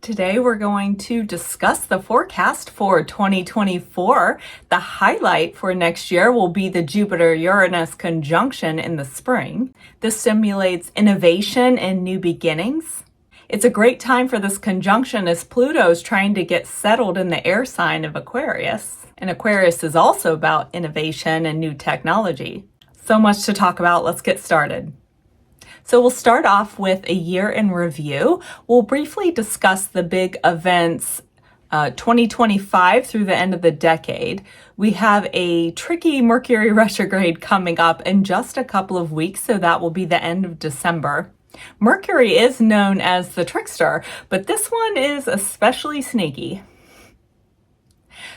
Today we're going to discuss the forecast for 2024. The highlight for next year will be the Jupiter-Uranus conjunction in the spring. This stimulates innovation and new beginnings. It's a great time for this conjunction as Pluto is trying to get settled in the air sign of Aquarius. And Aquarius is also about innovation and new technology. So much to talk about. Let's get started. So we'll start off with a year in review. We'll briefly discuss the big events 2025 through the end of the decade. We have a tricky Mercury retrograde coming up in just a couple of weeks, so that will be the end of December. Mercury is known as the trickster, but this one is especially sneaky.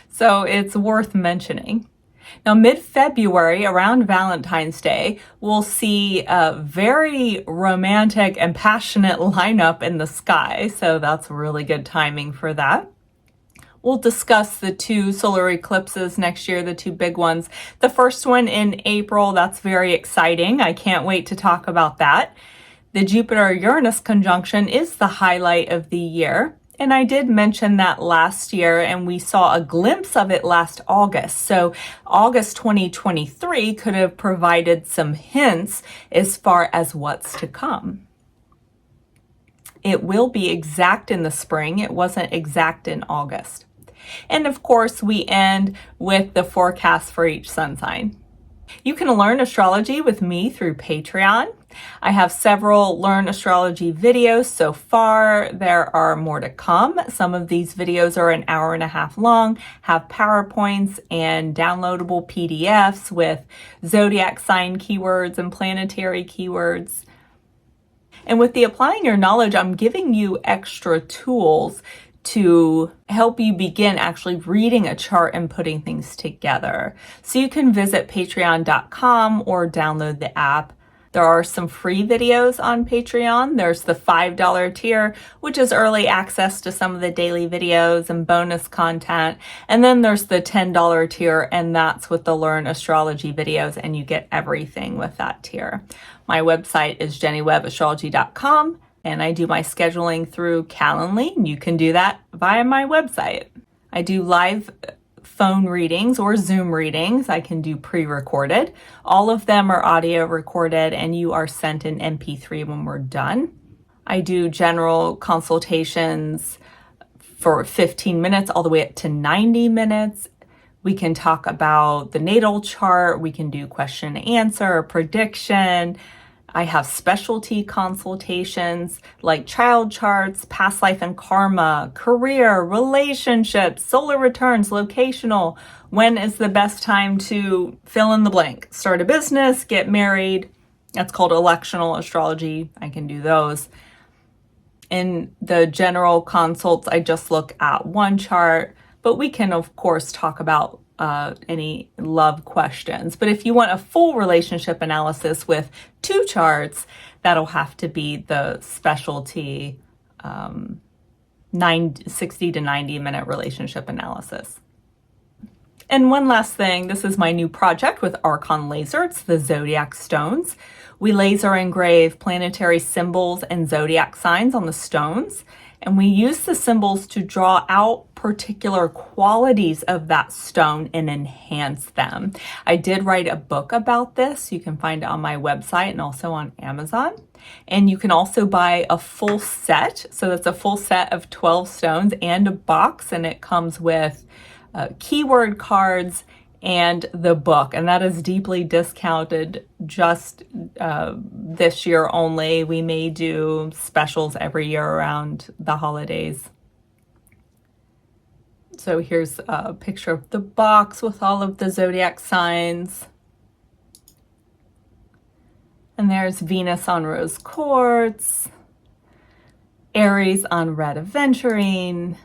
So it's worth mentioning. Now, mid-February, around Valentine's Day, we'll see a very romantic and passionate lineup in the sky, so that's really good timing for that. We'll discuss the two solar eclipses next year, the two big ones. The first one in April, that's very exciting. I can't wait to talk about that. The Jupiter-Uranus conjunction is the highlight of the year. And I did mention that last year, and we saw a glimpse of it last August. So August 2023 could have provided some hints as far as what's to come. It will be exact in the spring. It wasn't exact in August. And of course, we end with the forecast for each sun sign. You can learn astrology with me through Patreon. I have several Learn Astrology videos so far. There are more to come. Some of these videos are an hour and a half long, have PowerPoints and downloadable PDFs with Zodiac Sign keywords and planetary keywords. And with the Applying Your Knowledge, I'm giving you extra tools to help you begin actually reading a chart and putting things together. So you can visit patreon.com or download the app. There are some free videos on Patreon. There's the $5 tier, which is early access to some of the daily videos and bonus content. And then there's the $10 tier, and that's with the Learn Astrology videos, and you get everything with that tier. My website is jennywebbastrology.com. And I do my scheduling through Calendly, and you can do that via my website. I do live phone readings or Zoom readings. I can do pre-recorded. All of them are audio recorded, and you are sent an MP3 when we're done. I do general consultations for 15 minutes all the way up to 90 minutes. We can talk about the natal chart. We can do question and answer, prediction. I have specialty consultations like child charts, past life and karma, career, relationships, solar returns, locational. When is the best time to fill in the blank? Start a business, get married. That's called electional astrology. I can do those. In the general consults, I just look at one chart, but we can, of course, talk about any love questions. But if you want a full relationship analysis with two charts, that'll have to be the specialty 60 to 90 minute relationship analysis. And one last thing, this is my new project with Archon Laser. It's the Zodiac stones. We laser engrave planetary symbols and zodiac signs on the stones. And we use the symbols to draw out particular qualities of that stone and enhance them. I did write a book about this. You can find it on my website and also on Amazon. And you can also buy a full set. So that's a full set of 12 stones and a box, and it comes with keyword cards and the book, and that is deeply discounted just this year only. We may do specials every year around the holidays. So here's a picture of the box with all of the zodiac signs. And there's Venus on rose quartz, Aries on red aventurine,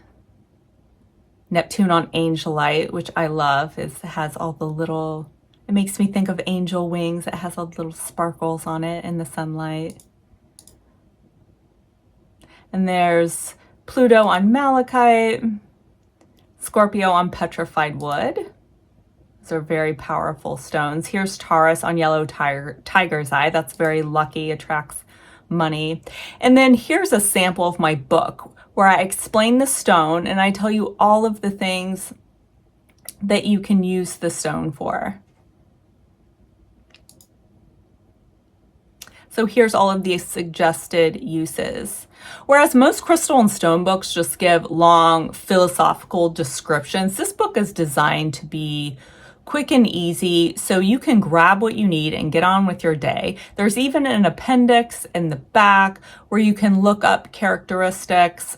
Neptune on angelite, which I love. It has all the little, it makes me think of angel wings. It has all the little sparkles on it in the sunlight. And there's Pluto on malachite, Scorpio on petrified wood. Those are very powerful stones. Here's Taurus on yellow tiger's eye. That's very lucky, attracts money. And then here's a sample of my book. where I explain the stone and I tell you all of the things that you can use the stone for. So here's all of these suggested uses. Whereas most crystal and stone books just give long philosophical descriptions, this book is designed to be quick and easy so you can grab what you need and get on with your day. There's even an appendix in the back where you can look up characteristics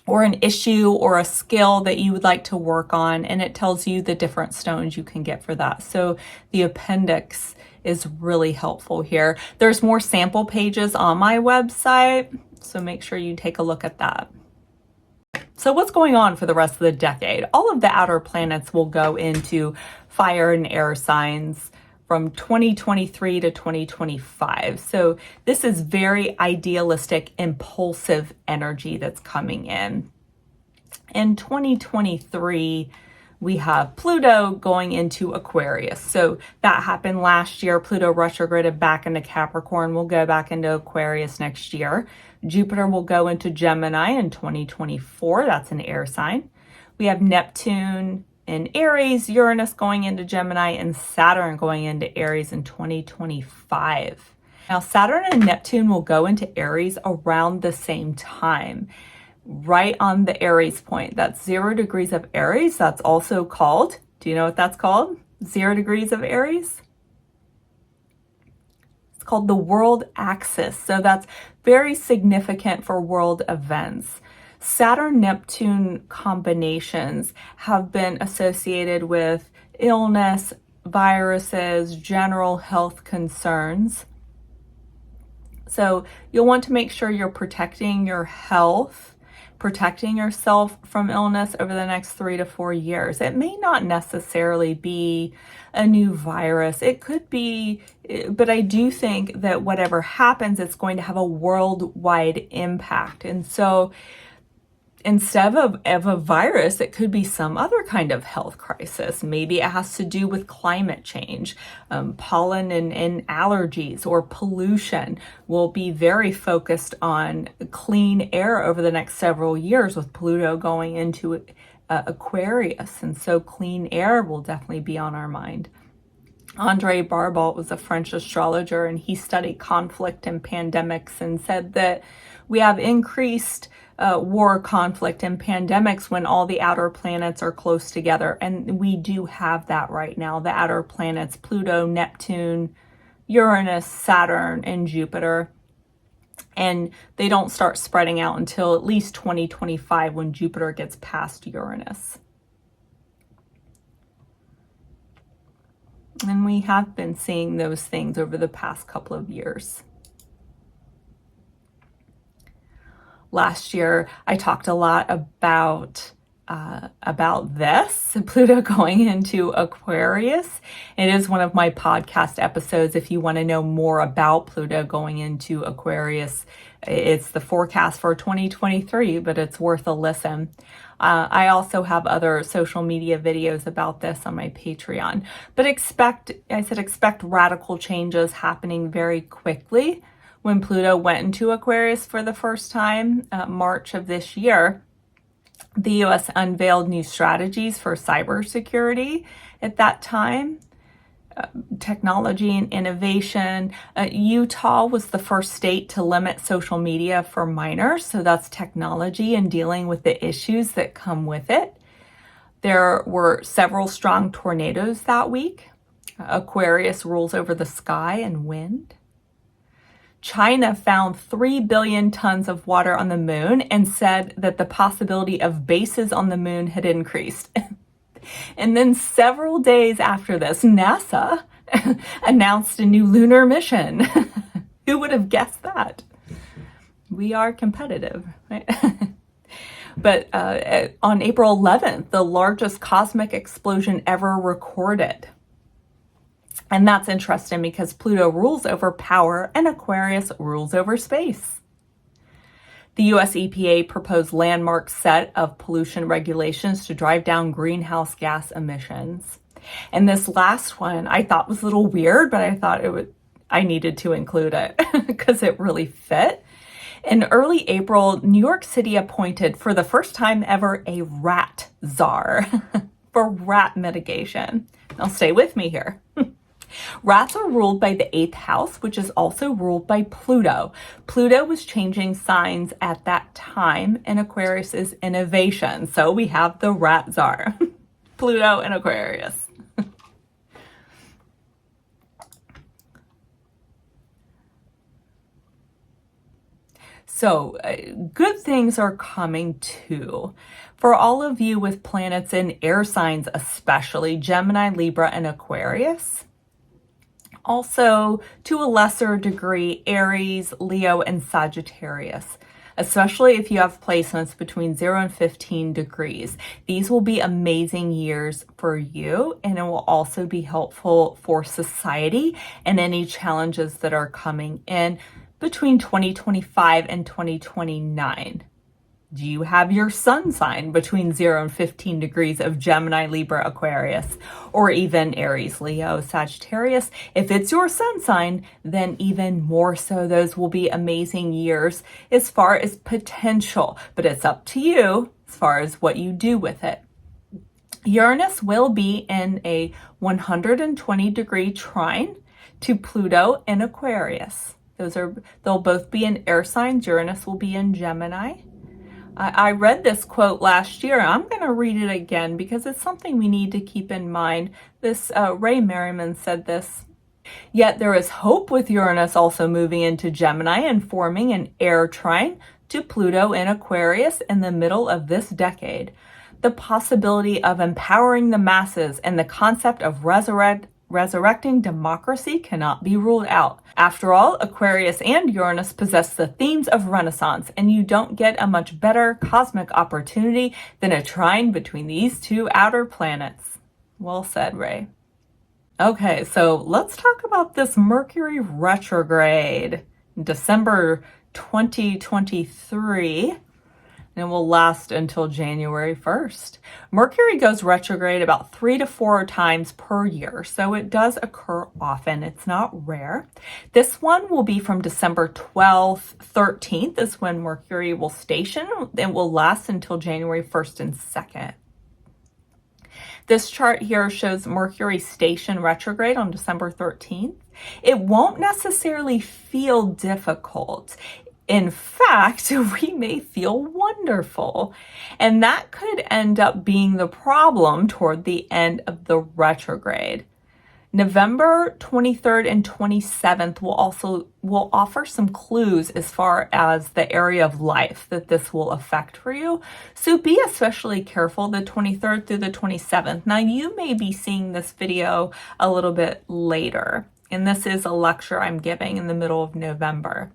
or an issue or a skill that you would like to work on, and it tells you the different stones you can get for that. So the appendix is really helpful here. There's more sample pages on my website, so make sure you take a look at that. So what's going on for the rest of the decade? All of the outer planets will go into fire and air signs from 2023 to 2025. So this is very idealistic, impulsive energy that's coming in. In 2023, we have Pluto going into Aquarius. So that happened last year. Pluto retrograded back into Capricorn. We'll go back into Aquarius next year. Jupiter will go into Gemini in 2024. That's an air sign. We have Neptune in Aries, Uranus going into Gemini, and Saturn going into Aries in 2025. Now, Saturn and Neptune will go into Aries around the same time, right on the Aries point. That's 0 degrees of Aries. That's also called, do you know what that's called? 0 degrees of Aries? It's called the world axis. So that's very significant for world events. Saturn-Neptune combinations have been associated with illness, viruses, general health concerns. So you'll want to make sure you're protecting your health, protecting yourself from illness over the next 3 to 4 years. It may not necessarily be a new virus. It could be, but I do think that whatever happens, it's going to have a worldwide impact. And so instead of a virus, it could be some other kind of health crisis. Maybe it has to do with climate change, pollen and allergies, or pollution. We'll be very focused on clean air over the next several years with Pluto going into Aquarius. And so clean air will definitely be on our mind. André Barbault was a French astrologer, and he studied conflict and pandemics and said that we have increased war, conflict, and pandemics when all the outer planets are close together. And we do have that right now. The outer planets, Pluto, Neptune, Uranus, Saturn, and Jupiter. And they don't start spreading out until at least 2025 when Jupiter gets past Uranus. And we have been seeing those things over the past couple of years. Last year, I talked a lot about this, Pluto going into Aquarius. It is one of my podcast episodes if you want to know more about Pluto going into Aquarius. It's the forecast for 2023, but it's worth a listen. I also have other social media videos about this on my Patreon. But expect radical changes happening very quickly. When Pluto went into Aquarius for the first time, March of this year, the U.S. unveiled new strategies for cybersecurity at that time, technology and innovation. Utah was the first state to limit social media for minors, so that's technology and dealing with the issues that come with it. There were several strong tornadoes that week. Aquarius rules over the sky and wind. China found 3 billion tons of water on the moon and said that the possibility of bases on the moon had increased. And then several days after this, NASA announced a new lunar mission. Who would have guessed that? We are competitive, right? But on April 11th, the largest cosmic explosion ever recorded. And that's interesting because Pluto rules over power and Aquarius rules over space. The US EPA proposed landmark set of pollution regulations to drive down greenhouse gas emissions. And this last one I thought was a little weird, but I thought I needed to include it because it really fit. In early April, New York City appointed for the first time ever a rat czar for rat mitigation. Now stay with me here. Rats are ruled by the 8th house, which is also ruled by Pluto. Pluto was changing signs at that time, and Aquarius is innovation. So we have the rat czar, Pluto and Aquarius. So good things are coming too. For all of you with planets in air signs, especially Gemini, Libra, and Aquarius. Also, to a lesser degree, Aries, Leo, and Sagittarius, especially if you have placements between 0 and 15 degrees. These will be amazing years for you, and it will also be helpful for society and any challenges that are coming in between 2025 and 2029. Do you have your sun sign between 0 and 15 degrees of Gemini, Libra, Aquarius, or even Aries, Leo, Sagittarius? If it's your sun sign, then even more so, those will be amazing years as far as potential, but it's up to you as far as what you do with it. Uranus will be in a 120-degree trine to Pluto in Aquarius. They'll both be in air signs. Uranus will be in Gemini. I read this quote last year. I'm going to read it again because it's something we need to keep in mind. This Ray Merriman said this. Yet there is hope with Uranus also moving into Gemini and forming an air trine to Pluto in Aquarius in the middle of this decade. The possibility of empowering the masses and the concept of resurrecting democracy cannot be ruled out. After all, Aquarius and Uranus possess the themes of Renaissance, and you don't get a much better cosmic opportunity than a trine between these two outer planets. Well said, Ray. Okay, so let's talk about this Mercury retrograde, December 2023. And will last until January 1st. Mercury goes retrograde about 3 to 4 times per year, so it does occur often. It's not rare. This one will be from December 12th, 13th is when Mercury will station. It will last until January 1st and 2nd. This chart here shows Mercury station retrograde on December 13th. It won't necessarily feel difficult. In fact, we may feel wonderful, and that could end up being the problem toward the end of the retrograde. November 23rd and 27th will offer some clues as far as the area of life that this will affect for you. So be especially careful the 23rd through the 27th. Now you may be seeing this video a little bit later, and this is a lecture I'm giving in the middle of November.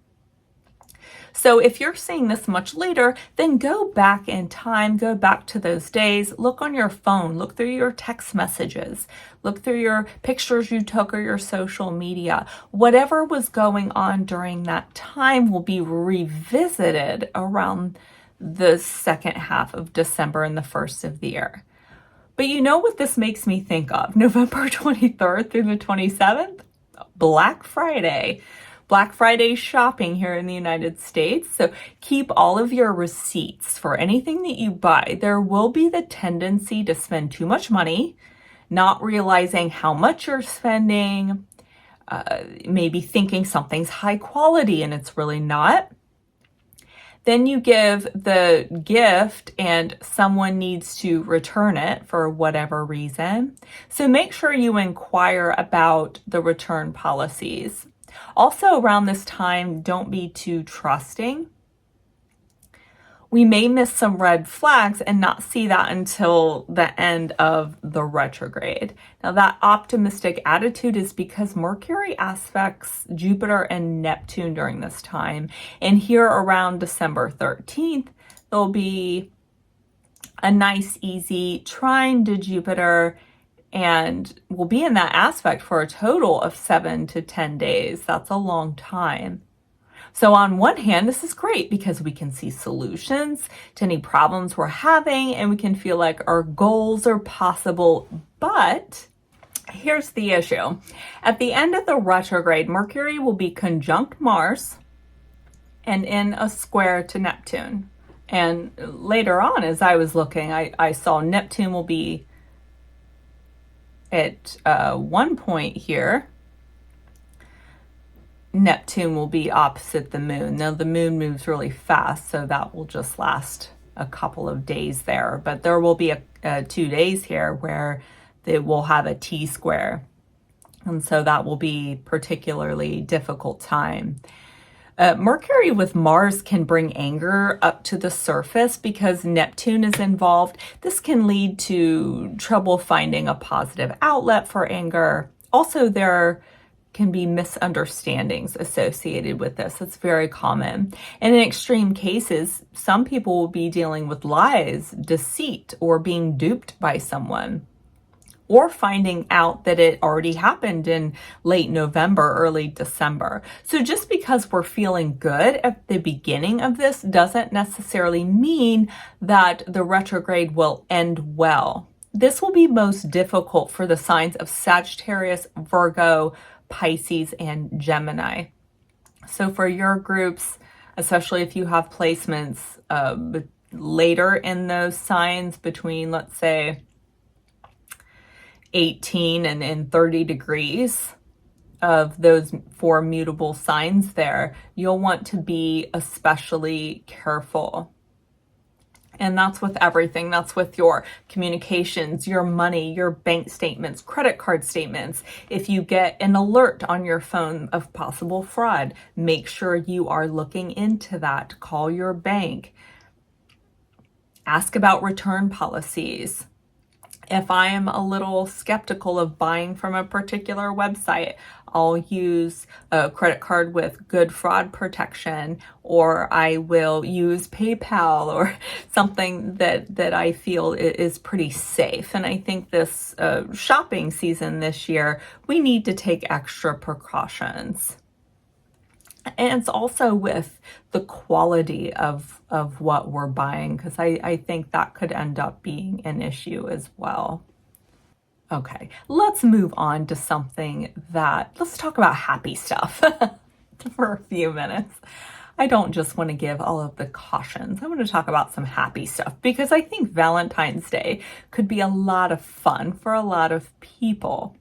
So if you're seeing this much later, then go back in time, go back to those days, look on your phone, look through your text messages, look through your pictures you took or your social media. Whatever was going on during that time will be revisited around the second half of December and the first of the year. But you know what this makes me think of? November 23rd through the 27th? Black Friday. Black Friday shopping here in the United States. So keep all of your receipts for anything that you buy. There will be the tendency to spend too much money, not realizing how much you're spending, maybe thinking something's high quality and it's really not. Then you give the gift and someone needs to return it for whatever reason. So make sure you inquire about the return policies. Also around this time, don't be too trusting. We may miss some red flags and not see that until the end of the retrograde. Now that optimistic attitude is because Mercury aspects Jupiter and Neptune during this time. And here around December 13th, there'll be a nice, easy trine to Jupiter, and we'll be in that aspect for a total of 7 to 10 days. That's a long time. So on one hand, this is great because we can see solutions to any problems we're having and we can feel like our goals are possible. But here's the issue. At the end of the retrograde, Mercury will be conjunct Mars and in a square to Neptune. And later on, as I was looking, I saw Neptune will be at one point here. Neptune will be opposite the moon. Now, the moon moves really fast, so that will just last a couple of days there. But there will be 2 days here where they will have a T square. And so that will be particularly difficult time. Mercury with Mars can bring anger up to the surface because Neptune is involved. This can lead to trouble finding a positive outlet for anger. Also, there can be misunderstandings associated with this. It's very common. And in extreme cases, some people will be dealing with lies, deceit, or being duped by someone, or finding out that it already happened in late November, early December. So just because we're feeling good at the beginning of this doesn't necessarily mean that the retrograde will end well. This will be most difficult for the signs of Sagittarius, Virgo, Pisces, and Gemini. So for your groups, especially if you have placements later in those signs between, let's say, 18 and 30 degrees of those 4 mutable signs there, you'll want to be especially careful. And that's with everything. That's with your communications, your money, your bank statements, credit card statements. If you get an alert on your phone of possible fraud, make sure you are looking into that. Call your bank. Ask about return policies. If I am a little skeptical of buying from a particular website, I'll use a credit card with good fraud protection, or I will use PayPal or something that I feel is pretty safe. And I think this shopping season this year, we need to take extra precautions. And it's also with the quality of what we're buying, because I think that could end up being an issue as well. Okay, let's move on to let's talk about happy stuff for a few minutes. I don't just want to give all of the cautions. I want to talk about some happy stuff because I think Valentine's Day could be a lot of fun for a lot of people.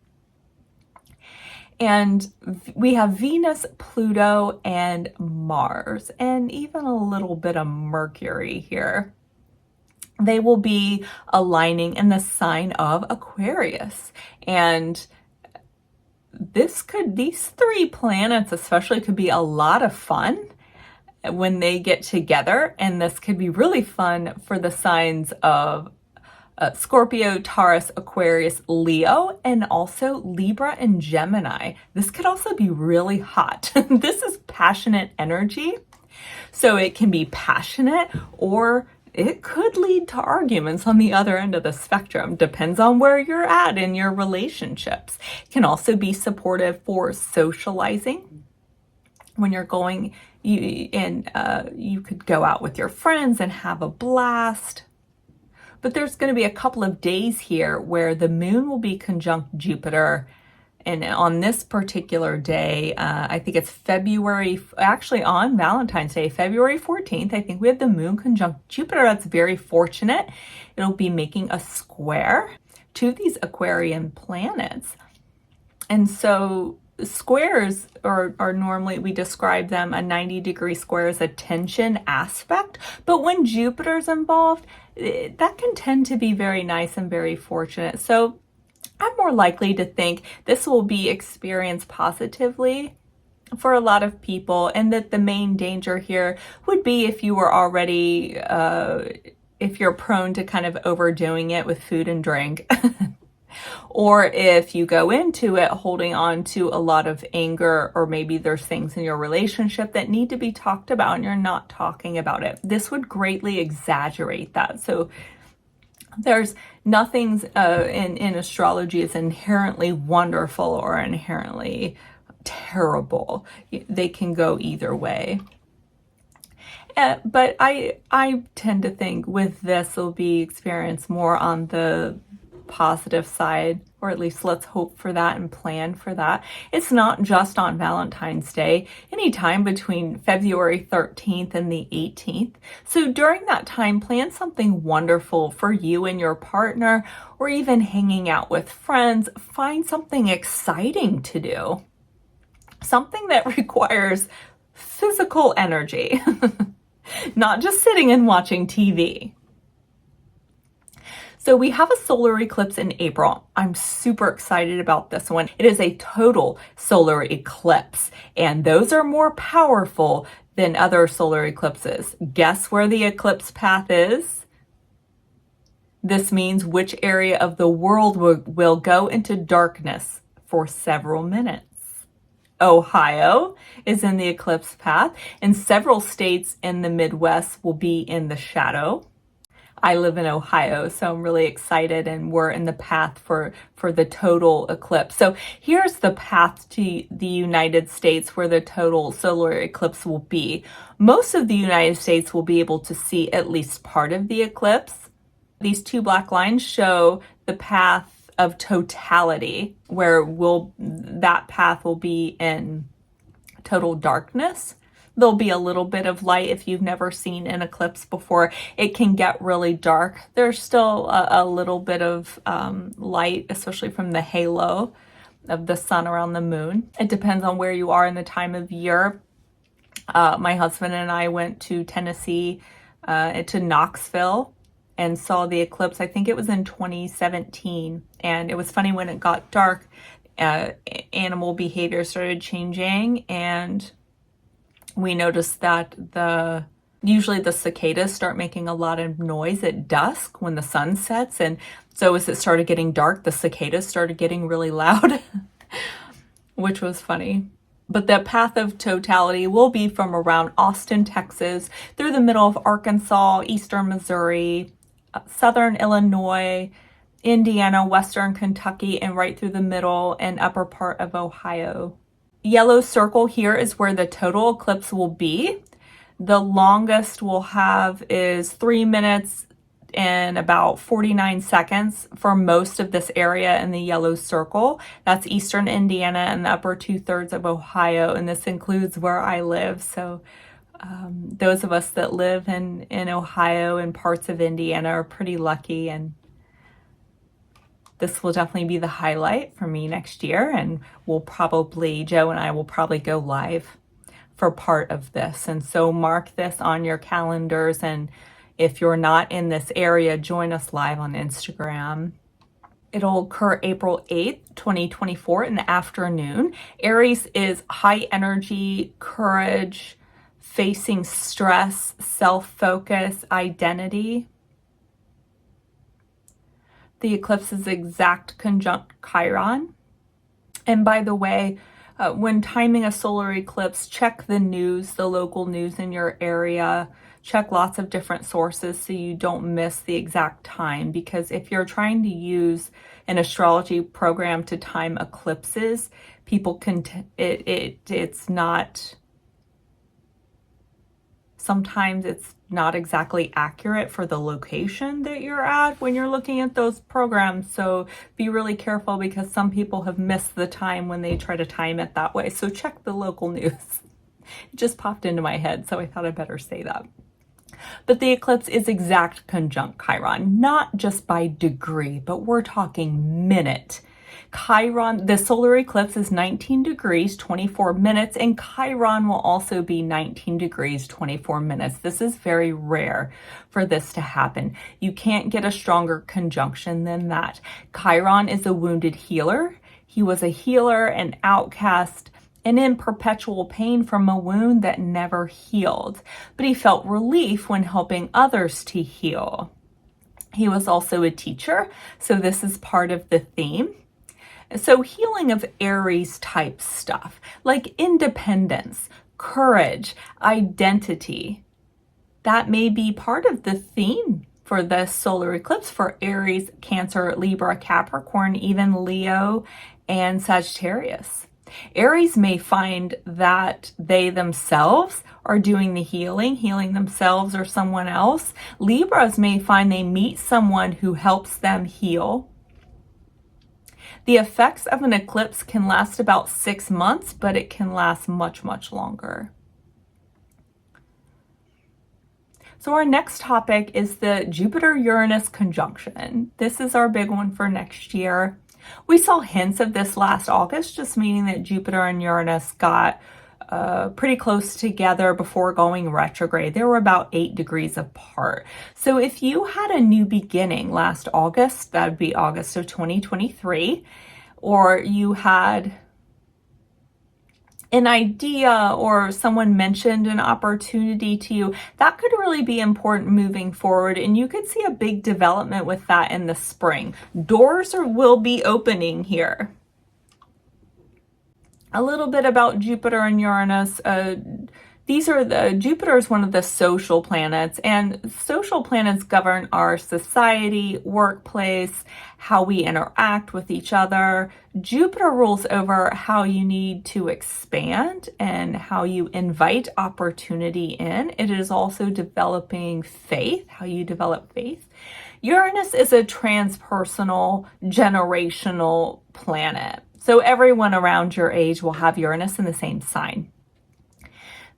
And we have Venus, Pluto, and Mars, and even a little bit of Mercury here. They will be aligning in the sign of Aquarius. And these 3 planets especially could be a lot of fun when they get together. And this could be really fun for the signs of Scorpio, Taurus, Aquarius, Leo, and also Libra and Gemini. This could also be really hot. This is passionate energy. So it can be passionate, or it could lead to arguments on the other end of the spectrum. Depends on where you're at in your relationships. It can also be supportive for socializing. When you're going, you could go out with your friends and have a blast. But there's going to be a couple of days here where the moon will be conjunct Jupiter. And on this particular day, I think it's on Valentine's Day, February 14th, I think we have the moon conjunct Jupiter. That's very fortunate. It'll be making a square to these Aquarian planets. And so squares are normally, we describe them, a 90-degree square as a tension aspect. But when Jupiter's involved, that can tend to be very nice and very fortunate. So I'm more likely to think this will be experienced positively for a lot of people, and that the main danger here would be if you were already, if you're prone to kind of overdoing it with food and drink. Or if you go into it holding on to a lot of anger, or maybe there's things in your relationship that need to be talked about and you're not talking about it. This would greatly exaggerate that. So there's nothing in astrology is inherently wonderful or inherently terrible. They can go either way. But I tend to think with this will be experienced more on the positive side, or at least let's hope for that and plan for that. It's not just on Valentine's Day, anytime between February 13th and the 18th. So during that time, plan something wonderful for you and your partner, or even hanging out with friends. Find something exciting to do, something that requires physical energy, not just sitting and watching TV. So we have a solar eclipse in April. I'm super excited about this one. It is a total solar eclipse, and those are more powerful than other solar eclipses. Guess where the eclipse path is? This means which area of the world will go into darkness for several minutes. Ohio is in the eclipse path, and several states in the Midwest will be in the shadow. I live in Ohio, so I'm really excited, and we're in the path for the total eclipse. So here's the path to the United States where the total solar eclipse will be. Most of the United States will be able to see at least part of the eclipse. These two black lines show the path of totality, where that path will be in total darkness. There'll be a little bit of light if you've never seen an eclipse before. It can get really dark. There's still a little bit of light, especially from the halo of the sun around the moon. It depends on where you are in the time of year. My husband and I went to Tennessee, to Knoxville, and saw the eclipse. I think it was in 2017. And it was funny, when it got dark, animal behavior started changing, and we noticed that usually the cicadas start making a lot of noise at dusk when the sun sets. And so as it started getting dark, the cicadas started getting really loud, which was funny. But the path of totality will be from around Austin, Texas, through the middle of Arkansas, eastern Missouri, southern Illinois, Indiana, western Kentucky, and right through the middle and upper part of Ohio. Yellow circle here is where the total eclipse will be. The longest we'll have is 3 minutes and about 49 seconds for most of this area in the yellow circle. That's eastern Indiana and the upper 2/3 of Ohio, and this includes where I live. So those of us that live in Ohio and parts of Indiana are pretty lucky, and this will definitely be the highlight for me next year, and Joe and I will probably go live for part of this. And so mark this on your calendars, and if you're not in this area, join us live on Instagram. It'll occur April 8th, 2024 in the afternoon. Aries is high energy, courage, facing stress, self-focus, identity. The eclipse is exact conjunct Chiron. And by the way, when timing a solar eclipse, check the news, the local news in your area. Check lots of different sources so you don't miss the exact time, because if you're trying to use an astrology program to time eclipses, people can, sometimes it's not exactly accurate for the location that you're at when you're looking at those programs. So be really careful, because some people have missed the time when they try to time it that way. So check the local news. It just popped into my head, so I thought I'd better say that. But the eclipse is exact conjunct Chiron, not just by degree, but we're talking minute. Chiron, the solar eclipse is 19 degrees, 24 minutes, and Chiron will also be 19 degrees, 24 minutes. This is very rare for this to happen. You can't get a stronger conjunction than that. Chiron is a wounded healer. He was a healer, an outcast, and in perpetual pain from a wound that never healed. But he felt relief when helping others to heal. He was also a teacher, so this is part of the theme. So healing of Aries type stuff, like independence, courage, identity, that may be part of the theme for the solar eclipse for Aries, Cancer, Libra, Capricorn, even Leo and Sagittarius. Aries may find that they themselves are doing the healing themselves or someone else. Libras may find they meet someone who helps them heal. The effects of an eclipse can last about 6 months, but it can last much, much longer. So our next topic is the Jupiter-Uranus conjunction. This is our big one for next year. We saw hints of this last August, just meaning that Jupiter and Uranus got pretty close together before going retrograde. They were about 8 degrees apart. So if you had a new beginning last August, that would be August of 2023, or you had an idea or someone mentioned an opportunity to you, that could really be important moving forward. And you could see a big development with that in the spring. Doors will be opening here. A little bit about Jupiter and Uranus. Jupiter is one of the social planets, and social planets govern our society, workplace, how we interact with each other. Jupiter rules over how you need to expand and how you invite opportunity in. It is also developing faith, how you develop faith. Uranus is a transpersonal, generational planet. So everyone around your age will have Uranus in the same sign.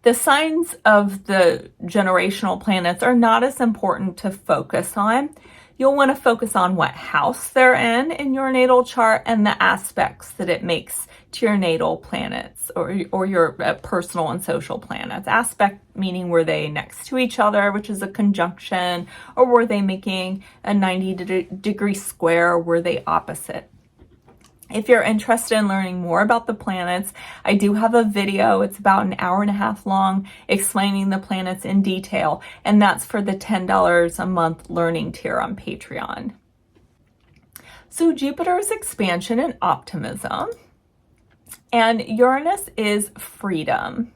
The signs of the generational planets are not as important to focus on. You'll want to focus on what house they're in your natal chart and the aspects that it makes to your natal planets or your personal and social planets. Aspect meaning were they next to each other, which is a conjunction, or were they making a 90-degree square, or were they opposite? If you're interested in learning more about the planets, I do have a video. It's about an hour and a half long explaining the planets in detail, and that's for the $10 a month learning tier on Patreon. So Jupiter is expansion and optimism, and Uranus is freedom.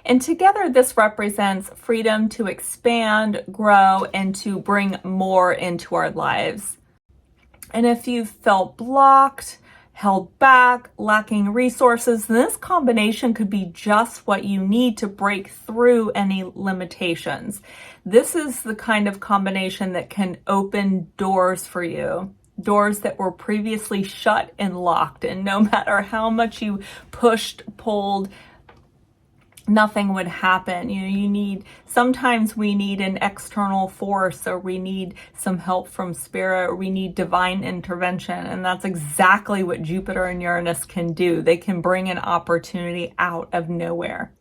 And together this represents freedom to expand, grow, and to bring more into our lives. And if you felt blocked, held back, lacking resources, this combination could be just what you need to break through any limitations. This is the kind of combination that can open doors for you, doors that were previously shut and locked. And no matter how much you pushed, pulled, nothing would happen. Sometimes we need an external force, or we need some help from spirit, or we need divine intervention. And that's exactly what Jupiter and Uranus can do. They can bring an opportunity out of nowhere.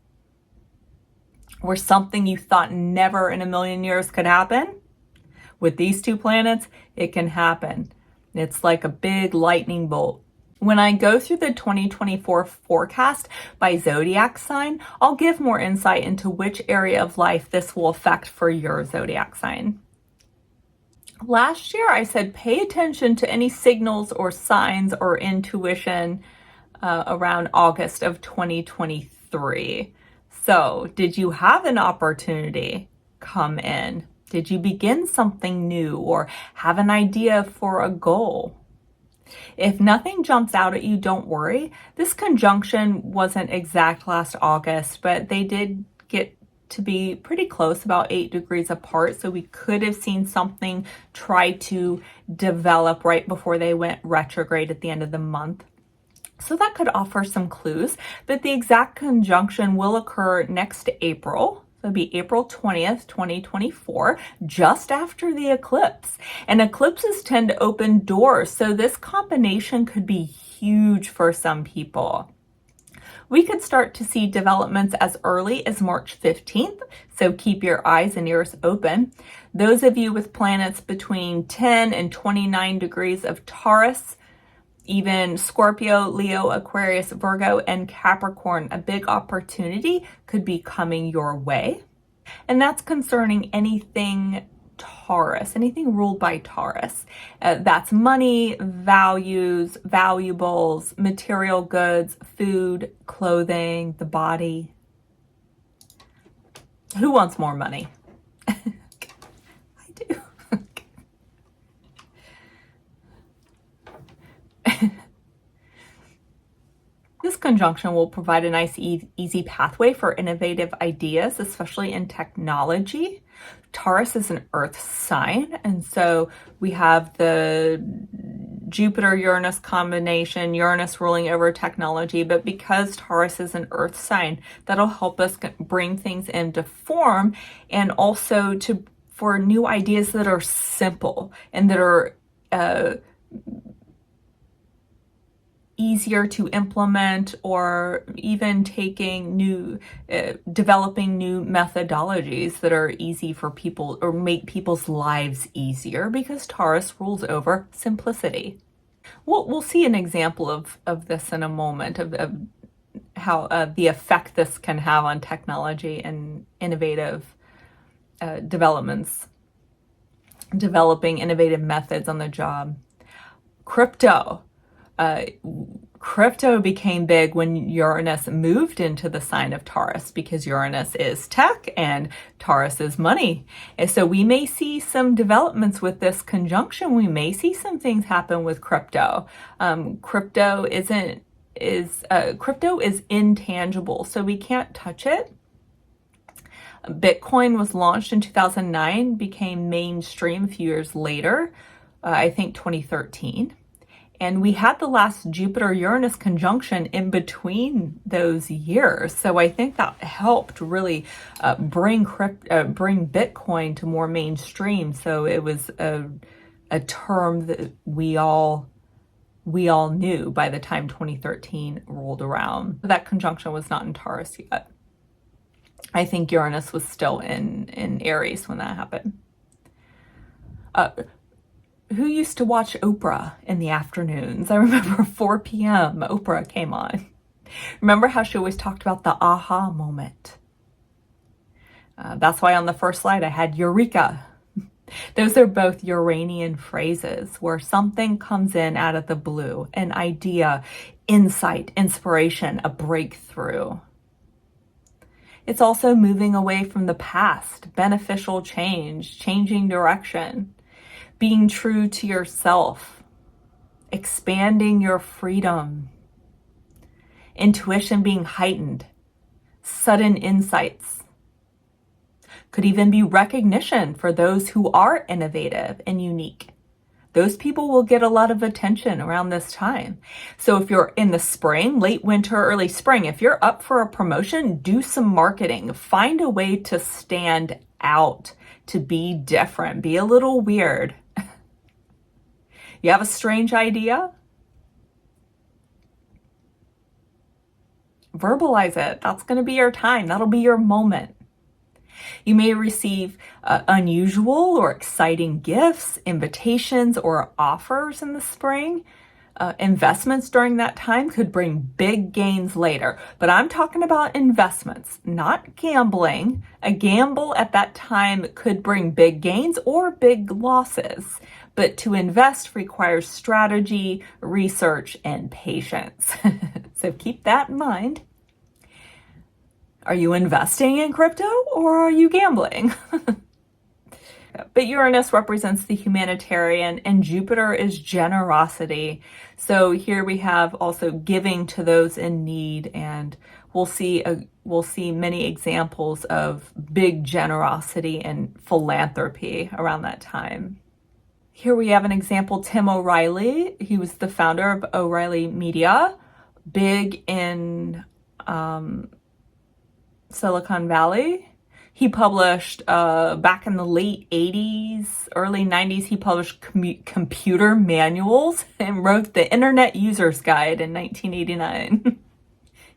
Where something you thought never in a million years could happen, with these two planets, it can happen. It's like a big lightning bolt. When I go through the 2024 forecast by Zodiac Sign, I'll give more insight into which area of life this will affect for your Zodiac sign. Last year, I said pay attention to any signals or signs or intuition around August of 2023. So, did you have an opportunity come in? Did you begin something new or have an idea for a goal? If nothing jumps out at you, don't worry. This conjunction wasn't exact last August, but they did get to be pretty close, about 8 degrees apart. So we could have seen something try to develop right before they went retrograde at the end of the month. So that could offer some clues, but the exact conjunction will occur next April. So it'll be April 20th, 2024, just after the eclipse. And eclipses tend to open doors, so this combination could be huge for some people. We could start to see developments as early as March 15th, so keep your eyes and ears open. Those of you with planets between 10 and 29 degrees of Taurus, even Scorpio, Leo, Aquarius, Virgo, and Capricorn, a big opportunity could be coming your way. And that's concerning anything Taurus, anything ruled by Taurus. That's money, values, valuables, material goods, food, clothing, the body. Who wants more money? I do. This conjunction will provide a nice, easy pathway for innovative ideas, especially in technology. Taurus is an earth sign, and so we have the Jupiter-Uranus combination, Uranus ruling over technology, but because Taurus is an earth sign, that'll help us bring things into form, and also for new ideas that are simple and that are easier to implement, or even developing new methodologies that are easy for people or make people's lives easier, because Taurus rules over simplicity. We'll see an example of this in a moment, of how the effect this can have on technology and innovative developments, developing innovative methods on the job. Crypto became big when Uranus moved into the sign of Taurus, because Uranus is tech and Taurus is money. And so we may see some developments with this conjunction. We may see some things happen with crypto. Crypto is intangible, so we can't touch it. Bitcoin was launched in 2009, became mainstream a few years later, I think 2013. And we had the last Jupiter-Uranus conjunction in between those years. So I think that helped really bring Bitcoin to more mainstream. So it was a term that we all knew by the time 2013 rolled around. That conjunction was not in Taurus yet. I think Uranus was still in Aries when that happened. Who used to watch Oprah in the afternoons? I remember 4 p.m. Oprah came on. Remember how she always talked about the aha moment? That's why on the first slide I had Eureka. Those are both Uranian phrases where something comes in out of the blue, an idea, insight, inspiration, a breakthrough. It's also moving away from the past, beneficial change, changing direction, being true to yourself, expanding your freedom, intuition being heightened, sudden insights. Could even be recognition for those who are innovative and unique. Those people will get a lot of attention around this time. So if you're in the spring, late winter, early spring, if you're up for a promotion, do some marketing. Find a way to stand out, to be different, be a little weird. You have a strange idea? Verbalize it. That's going to be your time. That'll be your moment. You may receive unusual or exciting gifts, invitations, or offers in the spring. Investments during that time could bring big gains later. But I'm talking about investments, not gambling. A gamble at that time could bring big gains or big losses. But to invest requires strategy, research, and patience. So keep that in mind. Are you investing in crypto or are you gambling? But Uranus represents the humanitarian and Jupiter is generosity. So here we have also giving to those in need, and we'll see many examples of big generosity and philanthropy around that time. Here we have an example, Tim O'Reilly. He was the founder of O'Reilly Media, big in Silicon Valley. He published, back in the late 80s, early 90s, he published computer manuals and wrote the Internet User's Guide in 1989.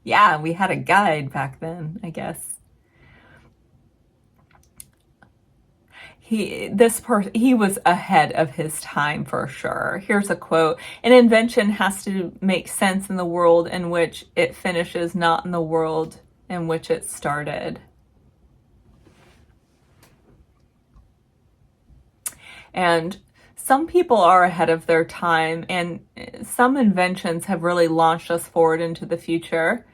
Yeah, we had a guide back then, I guess. He was ahead of his time for sure. Here's a quote: "An invention has to make sense in the world in which it finishes, not in the world in which it started." And some people are ahead of their time, and some inventions have really launched us forward into the future.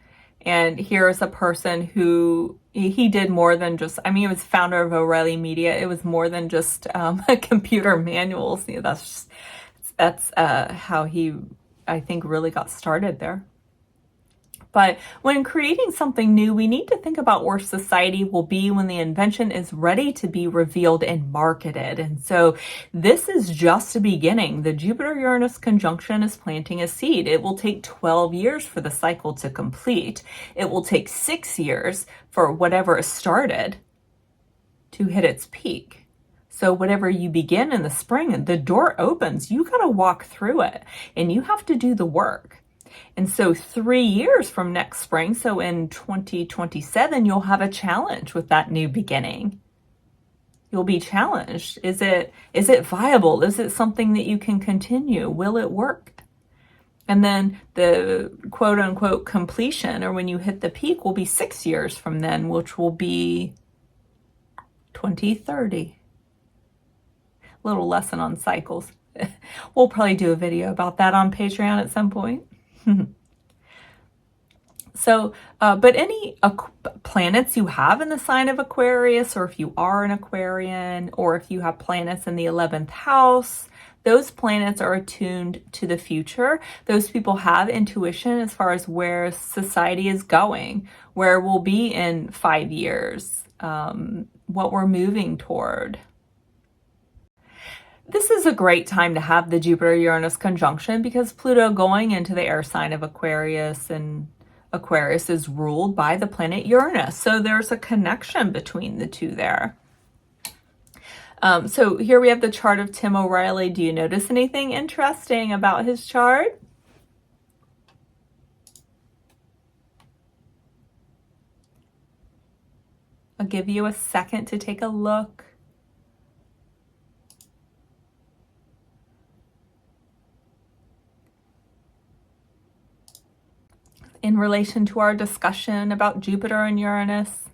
And here's a person who, he did more than just, he was founder of O'Reilly Media. It was more than just computer manuals. You know, that's how he, I think, really got started there. But when creating something new, we need to think about where society will be when the invention is ready to be revealed and marketed. And so this is just a beginning. The Jupiter-Uranus conjunction is planting a seed. It will take 12 years for the cycle to complete. It will take 6 years for whatever is started to hit its peak. So whatever you begin in the spring, the door opens. You got to walk through it and you have to do the work. And so 3 years from next spring, so in 2027, you'll have a challenge with that new beginning. You'll be challenged. Is it viable? Is it something that you can continue? Will it work? And then the quote unquote completion, or when you hit the peak, will be 6 years from then, which will be 2030. Little lesson on cycles. We'll probably do a video about that on Patreon at some point. So, but any planets you have in the sign of Aquarius, or if you are an Aquarian, or if you have planets in the 11th house, those planets are attuned to the future. Those people have intuition as far as where society is going, where we'll be in 5 years, what we're moving toward. This is a great time to have the Jupiter-Uranus conjunction because Pluto going into the air sign of Aquarius, and Aquarius is ruled by the planet Uranus. So there's a connection between the two there. So here we have the chart of Tim O'Reilly. Do you notice anything interesting about his chart? I'll give you a second to take a look. In relation to our discussion about Jupiter and Uranus.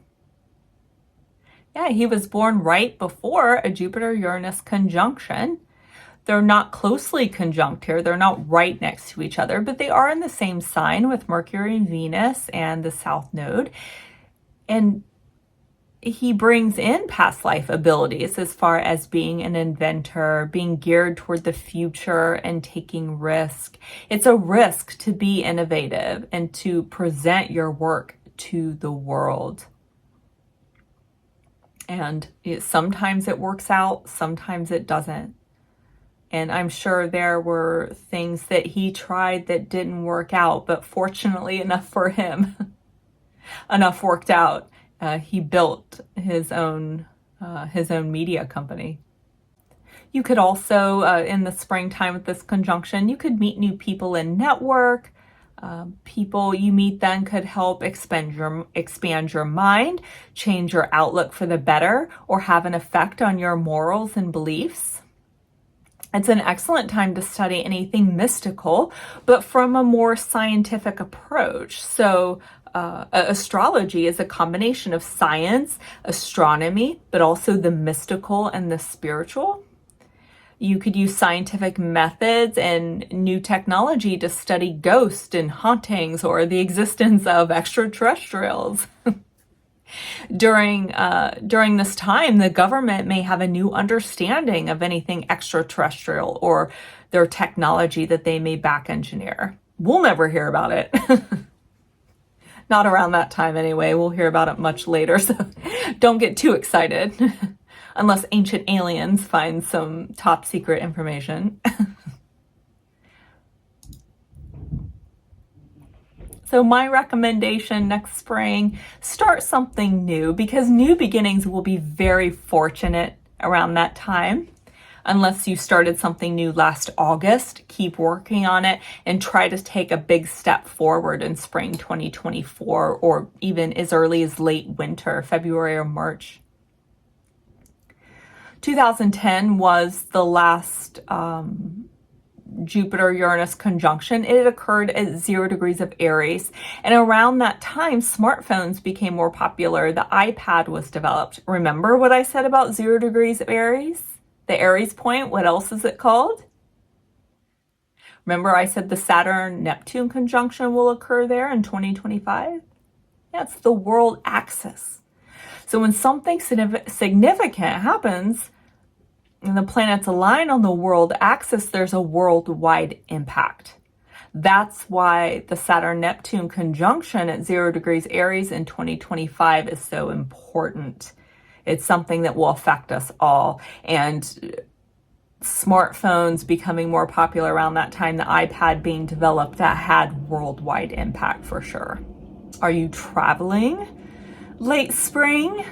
Yeah, he was born right before a Jupiter-Uranus conjunction. They're not closely conjunct here. They're not right next to each other, but they are in the same sign with Mercury and Venus and the South Node. And he brings in past life abilities as far as being an inventor, being geared toward the future and taking risk. It's a risk to be innovative and to present your work to the world. And sometimes it works out, sometimes it doesn't. And I'm sure there were things that he tried that didn't work out, but fortunately enough for him, enough worked out. He built his own media company. You could also, in the springtime with this conjunction, you could meet new people and network. People you meet then could help expand your mind, change your outlook for the better, or have an effect on your morals and beliefs. It's an excellent time to study anything mystical, but from a more scientific approach. So astrology is a combination of science, astronomy, but also the mystical and the spiritual. You could use scientific methods and new technology to study ghosts and hauntings or the existence of extraterrestrials. During this time, the government may have a new understanding of anything extraterrestrial or their technology that they may back engineer. We'll never hear about it. Not around that time anyway. We'll hear about it much later, so don't get too excited. Unless ancient aliens find some top secret information. So my recommendation next spring, start something new, because new beginnings will be very fortunate around that time. Unless you started something new last August, keep working on it and try to take a big step forward in spring 2024, or even as early as late winter, February or March. 2010 was the last Jupiter-Uranus conjunction. It occurred at 0 degrees of Aries. And around that time, smartphones became more popular. The iPad was developed. Remember what I said about 0 degrees of Aries? The Aries point, what else is it called? Remember I said the Saturn-Neptune conjunction will occur there in 2025? Yeah, it's the world axis. So when something significant happens and the planets align on the world axis, there's a worldwide impact. That's why the Saturn-Neptune conjunction at 0 degrees Aries in 2025 is so important. It's something that will affect us all. And smartphones becoming more popular around that time, the iPad being developed, that had worldwide impact for sure. Are you traveling late spring?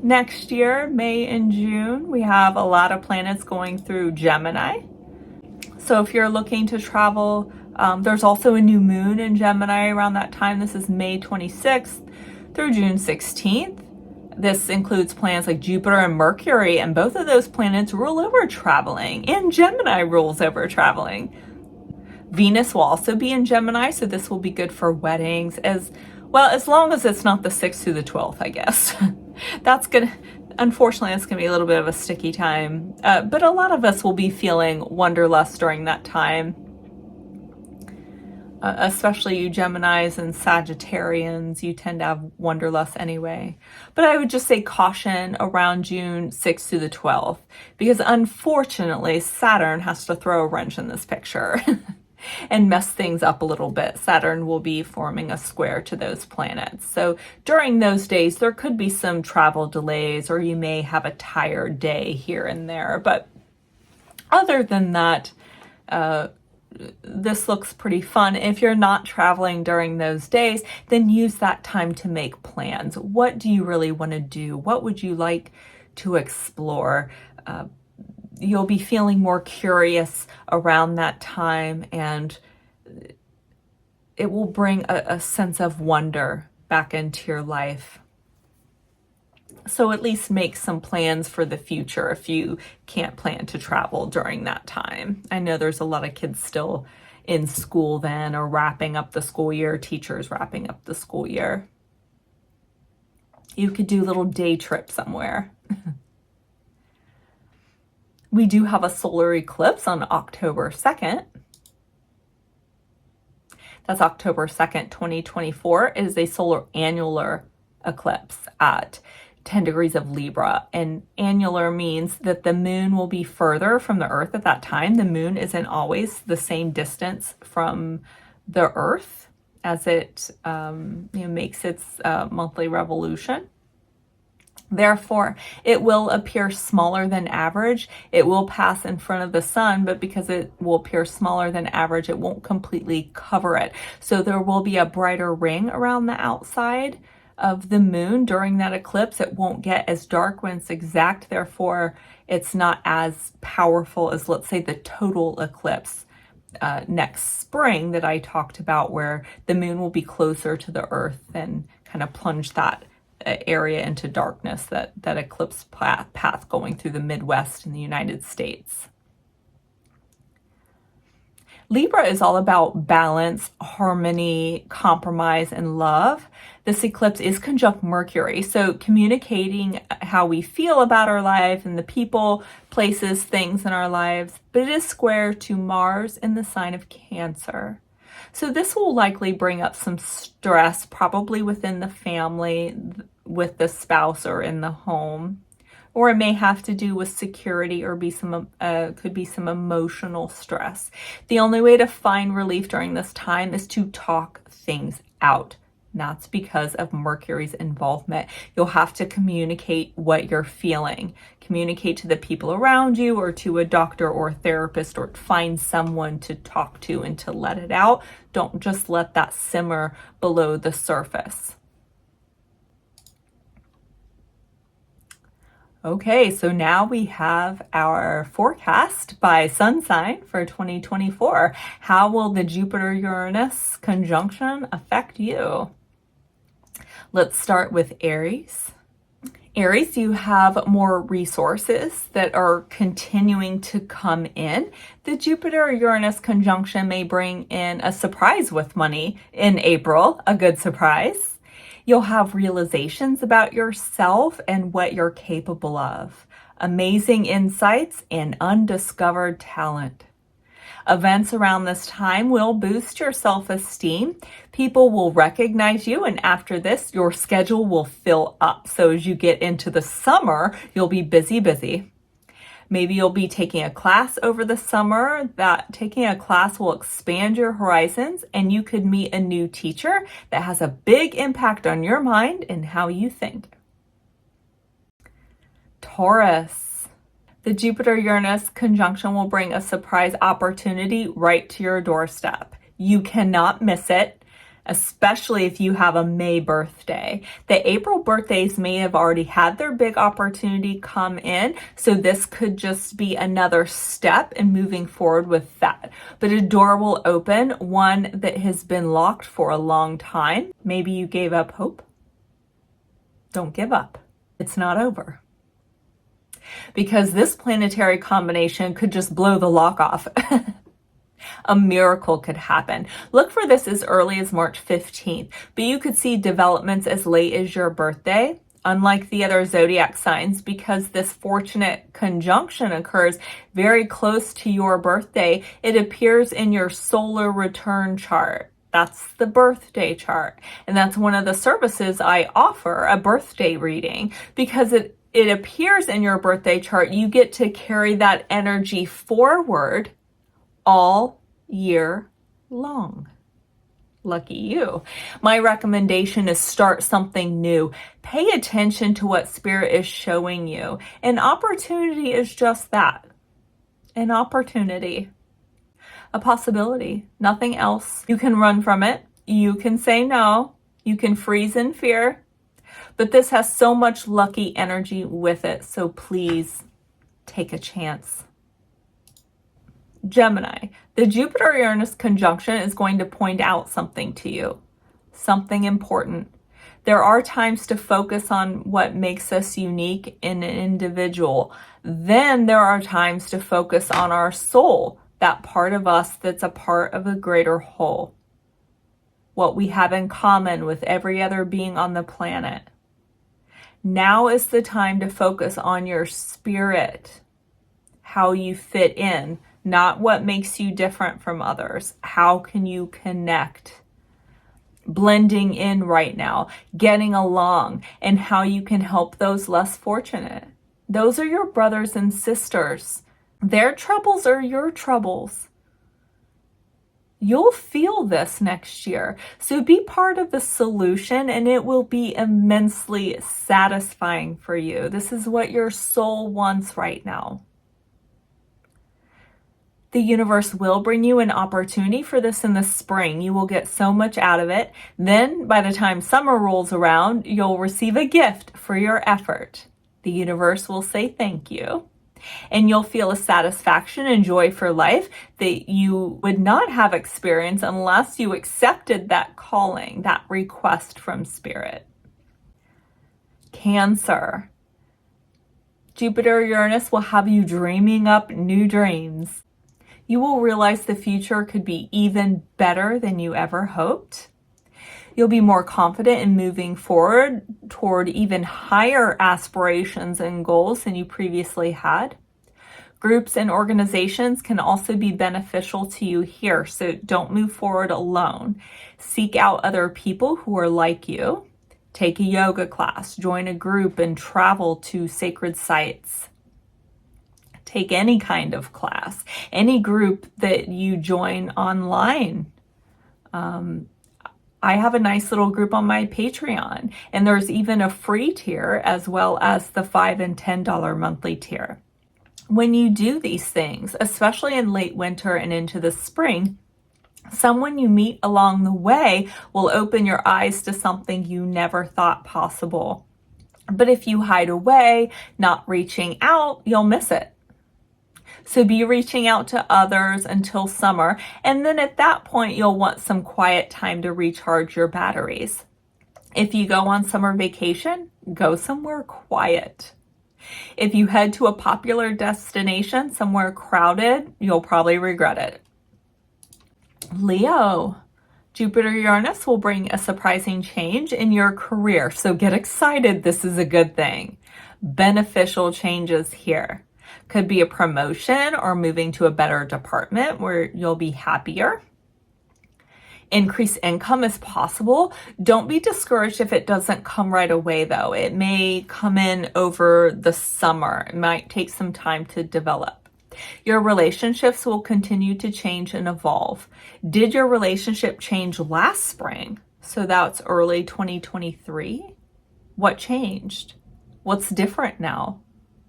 Next year, May and June, we have a lot of planets going through Gemini. So if you're looking to travel, there's also a new moon in Gemini around that time. This is May 26th through June 16th. This includes planets like Jupiter and Mercury, and both of those planets rule over traveling, and Gemini rules over traveling. Venus will also be in Gemini, so this will be good for weddings, as well, as long as it's not the 6th through the 12th, I guess. Unfortunately, it's gonna be a little bit of a sticky time, but a lot of us will be feeling wanderlust during that time. Especially you Geminis and Sagittarians, you tend to have wanderlust anyway. But I would just say caution around June 6th through the 12th, because unfortunately Saturn has to throw a wrench in this picture and mess things up a little bit. Saturn will be forming a square to those planets. So during those days, there could be some travel delays, or you may have a tired day here and there. But other than that, this looks pretty fun. If you're not traveling during those days, then use that time to make plans. What do you really want to do? What would you like to explore? You'll be feeling more curious around that time, and it will bring a sense of wonder back into your life. So at least make some plans for the future if you can't plan to travel during that time. I know there's a lot of kids still in school then, or wrapping up the school year, teachers wrapping up the school year. You could do a little day trip somewhere. We do have a solar eclipse on October 2nd. That's October 2nd, 2024. It is a solar annular eclipse at 10 degrees of Libra. And annular means that the moon will be further from the Earth at that time. The moon isn't always the same distance from the Earth as it makes its monthly revolution. Therefore, it will appear smaller than average. It will pass in front of the sun, but because it will appear smaller than average, it won't completely cover it. So there will be a brighter ring around the outside of the moon during that eclipse. It won't get as dark when it's exact. Therefore, it's not as powerful as, let's say, the total eclipse next spring that I talked about, where the moon will be closer to the Earth and kind of plunge that area into darkness, that eclipse path going through the Midwest in the United States. Libra is all about balance, harmony, compromise, and love. This eclipse is conjunct Mercury, so communicating how we feel about our life and the people, places, things in our lives, but it is square to Mars in the sign of Cancer. So this will likely bring up some stress, probably within the family, with the spouse, or in the home. Or it may have to do with security, or could be some emotional stress. The only way to find relief during this time is to talk things out. And that's because of Mercury's involvement. You'll have to communicate what you're feeling. Communicate to the people around you, or to a doctor or a therapist, or find someone to talk to and to let it out. Don't just let that simmer below the surface. Okay, so now we have our forecast by sun sign for 2024. How will the Jupiter-Uranus conjunction affect you? Let's start with Aries. Aries, you have more resources that are continuing to come in. The Jupiter-Uranus conjunction may bring in a surprise with money in April, a good surprise. You'll have realizations about yourself and what you're capable of, amazing insights and undiscovered talent. Events around this time will boost your self-esteem. People will recognize you, and after this, your schedule will fill up. So as you get into the summer, you'll be busy. Maybe you'll be taking a class over the summer. That taking a class will expand your horizons, and you could meet a new teacher that has a big impact on your mind and how you think. Taurus. The Jupiter-Uranus conjunction will bring a surprise opportunity right to your doorstep. You cannot miss it, especially if you have a May birthday. The April birthdays may have already had their big opportunity come in, so this could just be another step in moving forward with that. But a door will open, one that has been locked for a long time. Maybe you gave up hope. Don't give up. It's not over. Because this planetary combination could just blow the lock off. A miracle could happen. Look for this as early as March 15th, but you could see developments as late as your birthday, unlike the other zodiac signs, because this fortunate conjunction occurs very close to your birthday. It appears in your solar return chart. That's the birthday chart. And that's one of the services I offer, a birthday reading, because it appears in your birthday chart. You get to carry that energy forward all year long. Lucky you. My recommendation is start something new. Pay attention to what Spirit is showing you. An opportunity is just that. An opportunity. A possibility. Nothing else. You can run from it. You can say no. You can freeze in fear. But this has so much lucky energy with it, so please take a chance. Gemini, the Jupiter-Uranus conjunction is going to point out something to you, something important. There are times to focus on what makes us unique in an individual. Then there are times to focus on our soul, that part of us that's a part of a greater whole. What we have in common with every other being on the planet. Now is the time to focus on your spirit, how you fit in, not what makes you different from others. How can you connect? Blending in right now, getting along, and how you can help those less fortunate. Those are your brothers and sisters. Their troubles are your troubles. You'll feel this next year. So be part of the solution, and it will be immensely satisfying for you. This is what your soul wants right now. The universe will bring you an opportunity for this in the spring. You will get so much out of it. Then by the time summer rolls around, you'll receive a gift for your effort. The universe will say thank you. And you'll feel a satisfaction and joy for life that you would not have experienced unless you accepted that calling, that request from Spirit. Cancer. Jupiter-Uranus will have you dreaming up new dreams. You will realize the future could be even better than you ever hoped. You'll be more confident in moving forward toward even higher aspirations and goals than you previously had. Groups and organizations can also be beneficial to you here, so don't move forward alone. Seek out other people who are like you. Take a yoga class, join a group, and travel to sacred sites. Take any kind of class, any group that you join online. I have a nice little group on my Patreon, and there's even a free tier as well as the $5 and $10 monthly tier. When you do these things, especially in late winter and into the spring, someone you meet along the way will open your eyes to something you never thought possible. But if you hide away, not reaching out, you'll miss it. So be reaching out to others until summer, and then at that point, you'll want some quiet time to recharge your batteries. If you go on summer vacation, go somewhere quiet. If you head to a popular destination, somewhere crowded, you'll probably regret it. Leo, Jupiter-Uranus will bring a surprising change in your career, so get excited. This is a good thing. Beneficial changes here. Could be a promotion or moving to a better department where you'll be happier. Increased income is possible. Don't be discouraged if it doesn't come right away, though. It may come in over the summer. It might take some time to develop. Your relationships will continue to change and evolve. Did your relationship change last spring? So that's early 2023. What changed? What's different now?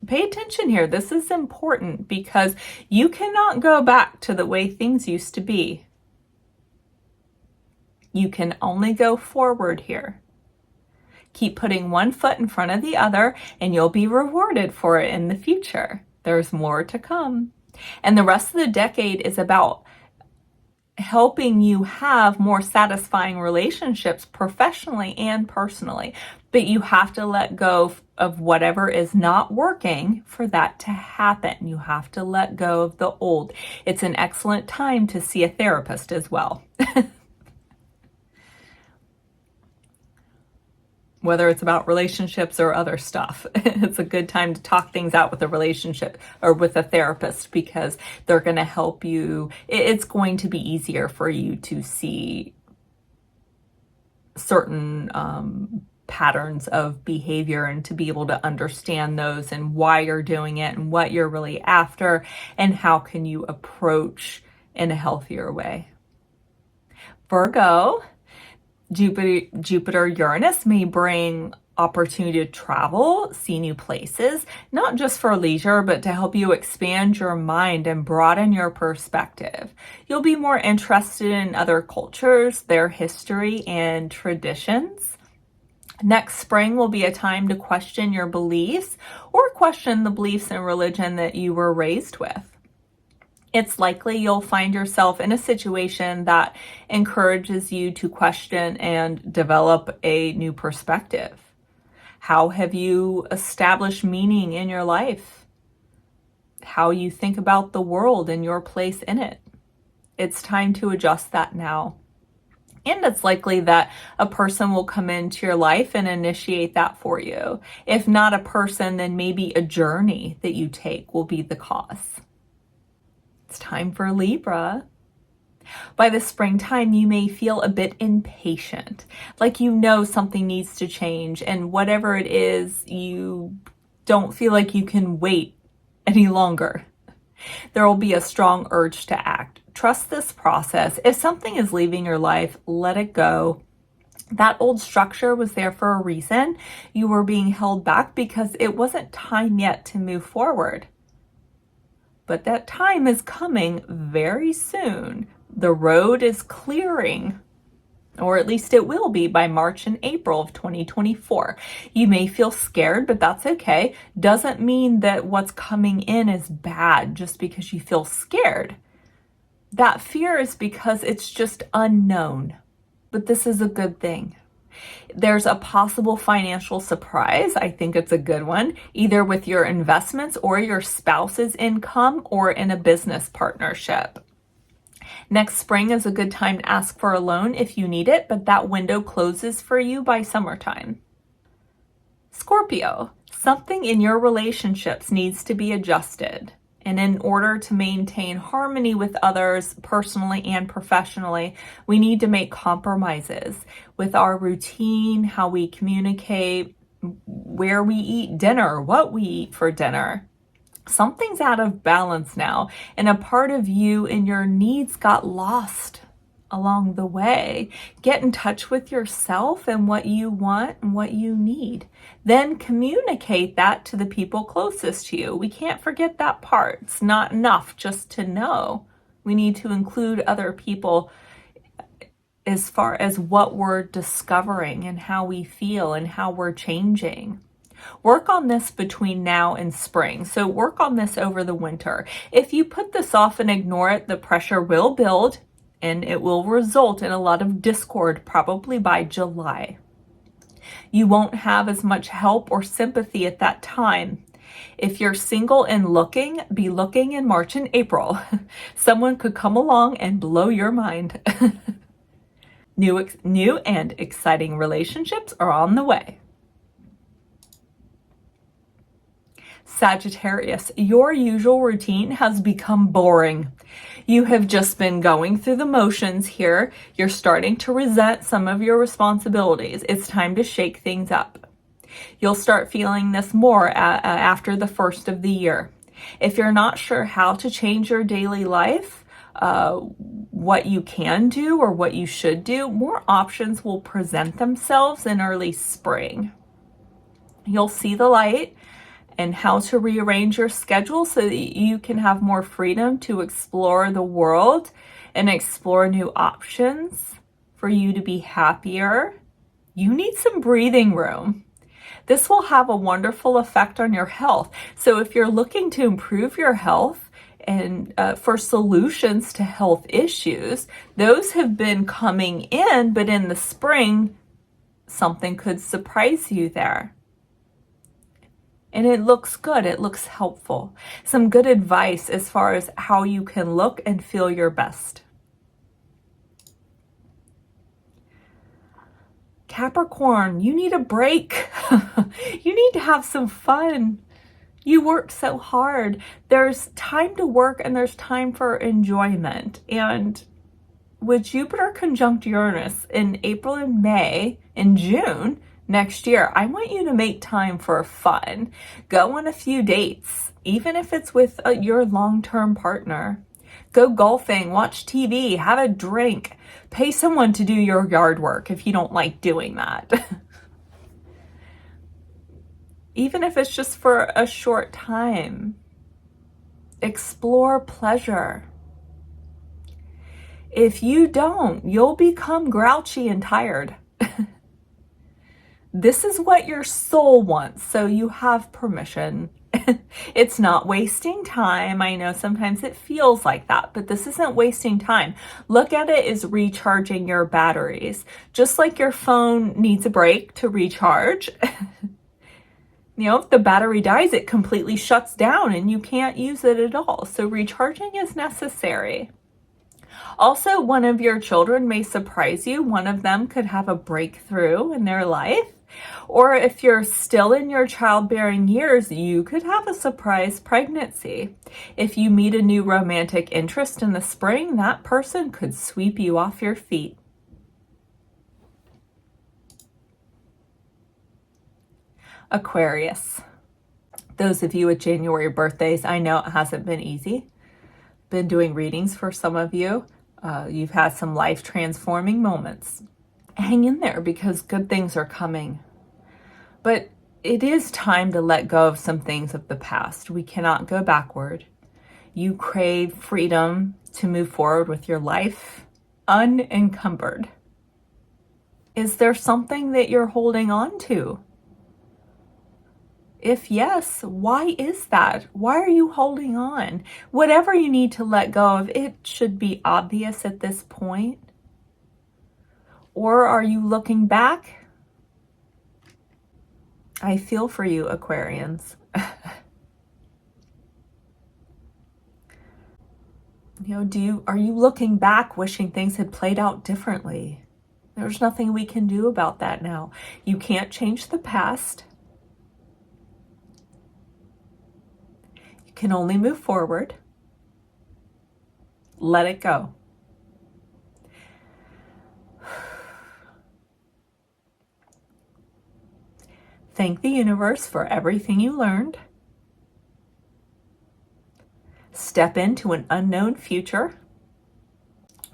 Pay attention here. This is important because you cannot go back to the way things used to be. You can only go forward here. Keep putting one foot in front of the other and you'll be rewarded for it in the future. There's more to come. And the rest of the decade is about helping you have more satisfying relationships professionally and personally. But you have to let go of whatever is not working for that to happen. You have to let go of the old. It's an excellent time to see a therapist as well. Whether it's about relationships or other stuff. It's a good time to talk things out with a relationship or with a therapist because they're going to help you. It's going to be easier for you to see certain patterns of behavior and to be able to understand those and why you're doing it and what you're really after and how can you approach in a healthier way. Virgo, Jupiter-Uranus may bring opportunity to travel, see new places, not just for leisure, but to help you expand your mind and broaden your perspective. You'll be more interested in other cultures, their history and traditions. Next spring will be a time to question your beliefs or question the beliefs and religion that you were raised with. It's likely you'll find yourself in a situation that encourages you to question and develop a new perspective. How have you established meaning in your life? How you think about the world and your place in it. It's time to adjust that now. And it's likely that a person will come into your life and initiate that for you. If not a person, then maybe a journey that you take will be the cause. It's time for Libra. By the springtime, you may feel a bit impatient, like you know something needs to change, and whatever it is, you don't feel like you can wait any longer. There will be a strong urge to act. Trust this process. If something is leaving your life, let it go. That old structure was there for a reason. You were being held back because it wasn't time yet to move forward. But that time is coming very soon. The road is clearing, or at least it will be by March and April of 2024. You may feel scared, but that's okay. Doesn't mean that what's coming in is bad just because you feel scared. That fear is because it's just unknown, but this is a good thing. There's a possible financial surprise. I think it's a good one, either with your investments or your spouse's income or in a business partnership. Next spring is a good time to ask for a loan if you need it, but that window closes for you by summertime. Scorpio, something in your relationships needs to be adjusted. And in order to maintain harmony with others personally and professionally, we need to make compromises with our routine, how we communicate, where we eat dinner, what we eat for dinner. Something's out of balance now, and a part of you and your needs got lost along the way. Get in touch with yourself and what you want and what you need. Then communicate that to the people closest to you. We can't forget that part. It's not enough just to know. We need to include other people as far as what we're discovering and how we feel and how we're changing. Work on this between now and spring. So work on this over the winter. If you put this off and ignore it, the pressure will build and it will result in a lot of discord probably by July. You won't have as much help or sympathy at that time. If you're single and looking, be looking in March and April. Someone could come along and blow your mind. New and exciting relationships are on the way. Sagittarius, your usual routine has become boring. You have just been going through the motions here. You're starting to resent some of your responsibilities. It's time to shake things up. You'll start feeling this more after the first of the year. If you're not sure how to change your daily life, what you can do or what you should do, more options will present themselves in early spring. You'll see the light and how to rearrange your schedule so that you can have more freedom to explore the world and explore new options for you to be happier. You need some breathing room. This will have a wonderful effect on your health. So if you're looking to improve your health and for solutions to health issues, those have been coming in, but in the spring, something could surprise you there. And it looks good. It looks helpful. Some good advice as far as how you can look and feel your best. Capricorn, you need a break. You need to have some fun. You work so hard. There's time to work and there's time for enjoyment. And with Jupiter conjunct Uranus in April and May and June next year, I want you to make time for fun. Go on a few dates, even if it's with your long-term partner. Go golfing, watch TV, have a drink. Pay someone to do your yard work if you don't like doing that. Even if it's just for a short time. Explore pleasure. If you don't, you'll become grouchy and tired. This is what your soul wants, so you have permission. It's not wasting time. I know sometimes it feels like that, but this isn't wasting time. Look at it as recharging your batteries. Just like your phone needs a break to recharge. If the battery dies, it completely shuts down and you can't use it at all. So recharging is necessary. Also, one of your children may surprise you. One of them could have a breakthrough in their life. Or if you're still in your childbearing years, you could have a surprise pregnancy. If you meet a new romantic interest in the spring, that person could sweep you off your feet. Aquarius. Those of you with January birthdays, I know it hasn't been easy. Been doing readings for some of you. You've had some life transforming moments. Hang in there because good things are coming. But it is time to let go of some things of the past. We cannot go backward. You crave freedom to move forward with your life unencumbered. Is there something that you're holding on to? If yes, why is that? Why are you holding on? Whatever you need to let go of, it should be obvious at this point. Or are you looking back? I feel for you, Aquarians. Are you looking back wishing things had played out differently? There's nothing we can do about that now. You can't change the past. You can only move forward. Let it go. Thank the universe for everything you learned. Step into an unknown future.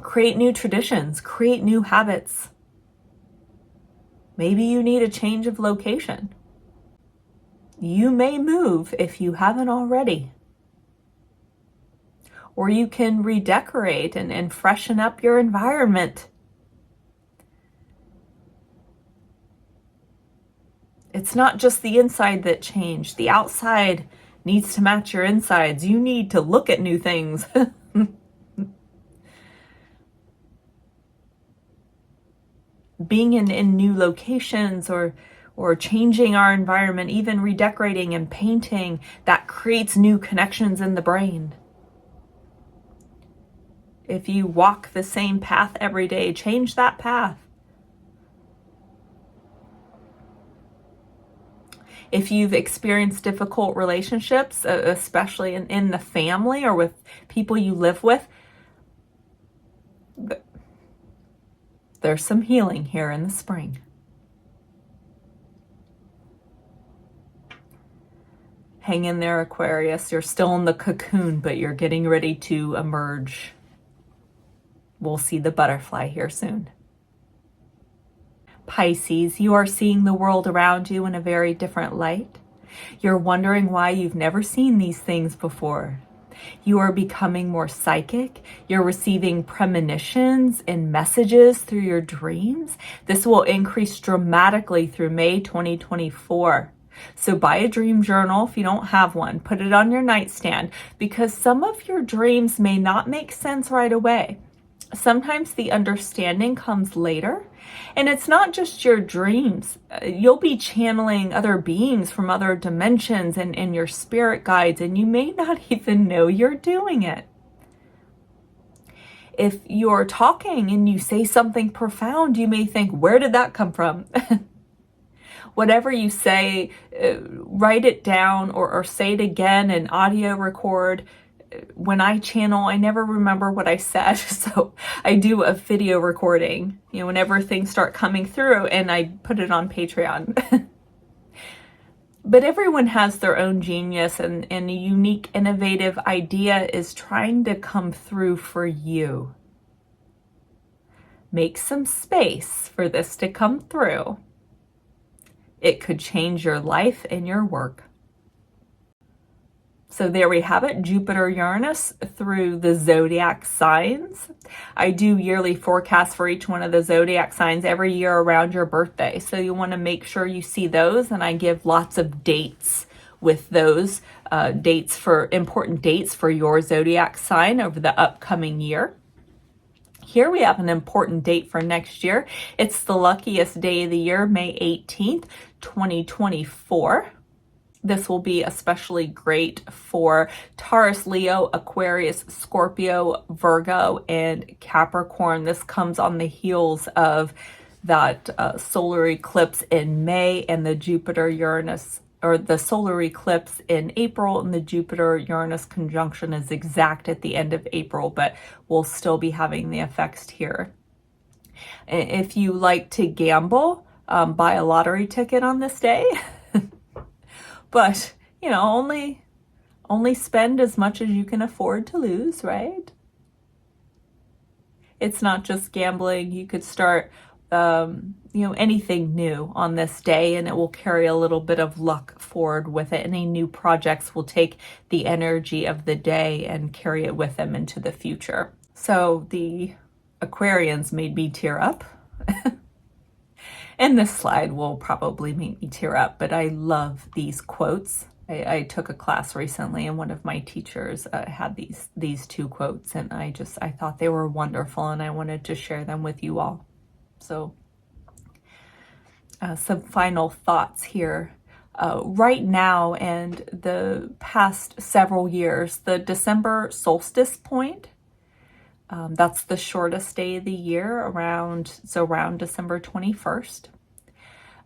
Create new traditions. Create new habits. Maybe you need a change of location. You may move if you haven't already. Or you can redecorate and freshen up your environment. It's not just the inside that changed. The outside needs to match your insides. You need to look at new things. Being in new locations or changing our environment, even redecorating and painting, that creates new connections in the brain. If you walk the same path every day, change that path. If you've experienced difficult relationships, especially in the family or with people you live with, there's some healing here in the spring. Hang in there, Aquarius. You're still in the cocoon, but you're getting ready to emerge. We'll see the butterfly here soon. Pisces, you are seeing the world around you in a very different light. You're wondering why you've never seen these things before. You are becoming more psychic. You're receiving premonitions and messages through your dreams. This will increase dramatically through May 2024. So buy a dream journal if you don't have one. Put it on your nightstand, because some of your dreams may not make sense right away. Sometimes the understanding comes later, and it's not just your dreams. You'll be channeling other beings from other dimensions and your spirit guides, and you may not even know you're doing it. If you're talking and you say something profound, you may think, where did that come from? Whatever you say, write it down or say it again and audio record. When I channel, I never remember what I said, so I do a video recording, whenever things start coming through, and I put it on Patreon. But everyone has their own genius, and a unique, innovative idea is trying to come through for you. Make some space for this to come through. It could change your life and your work. So there we have it, Jupiter-Uranus through the zodiac signs. I do yearly forecasts for each one of the zodiac signs every year around your birthday. So you want to make sure you see those, and I give lots of dates with those important dates for your zodiac sign over the upcoming year. Here we have an important date for next year. It's the luckiest day of the year, May 18th, 2024. This will be especially great for Taurus, Leo, Aquarius, Scorpio, Virgo, and Capricorn. This comes on the heels of that solar eclipse in May and the Jupiter-Uranus, or the solar eclipse in April, and the Jupiter-Uranus conjunction is exact at the end of April, but we'll still be having the effects here. If you like to gamble, buy a lottery ticket on this day. But, only spend as much as you can afford to lose, right? It's not just gambling. You could start, anything new on this day, and it will carry a little bit of luck forward with it. Any new projects will take the energy of the day and carry it with them into the future. So the Aquarians made me tear up. And this slide will probably make me tear up, but I love these quotes. I took a class recently, and one of my teachers had these two quotes, and I thought they were wonderful, and I wanted to share them with you all. So some final thoughts here. Right now and the past several years, the December solstice point, that's the shortest day of the year, around December 21st.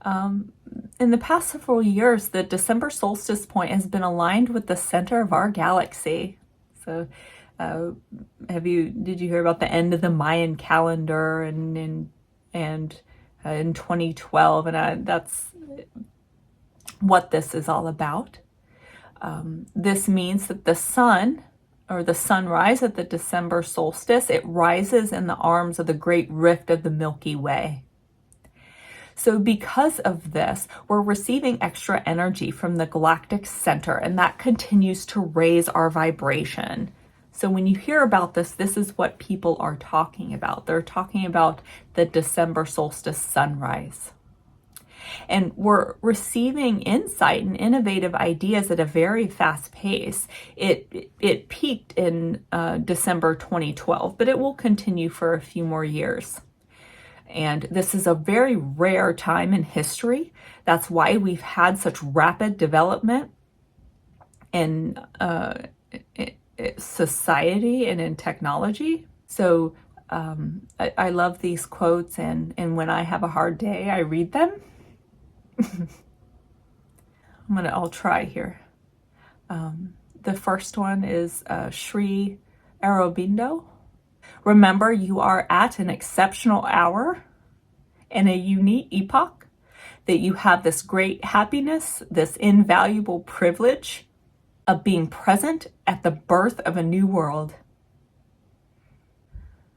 In the past several years, the December solstice point has been aligned with the center of our galaxy. So did you hear about the end of the Mayan calendar and in 2012? And that's what this is all about. This means that the sun, or the sunrise at the December solstice, it rises in the arms of the great rift of the Milky Way. So because of this, we're receiving extra energy from the galactic center, and that continues to raise our vibration. So when you hear about this, this is what people are talking about. They're talking about the December solstice sunrise. And we're receiving insight and innovative ideas at a very fast pace. It peaked in December 2012, but it will continue for a few more years. And this is a very rare time in history. That's why we've had such rapid development in society and in technology. So I love these quotes, and when I have a hard day, I read them. I'll try here. The first one is Sri Aurobindo. Remember, you are at an exceptional hour in a unique epoch, that you have this great happiness, this invaluable privilege of being present at the birth of a new world.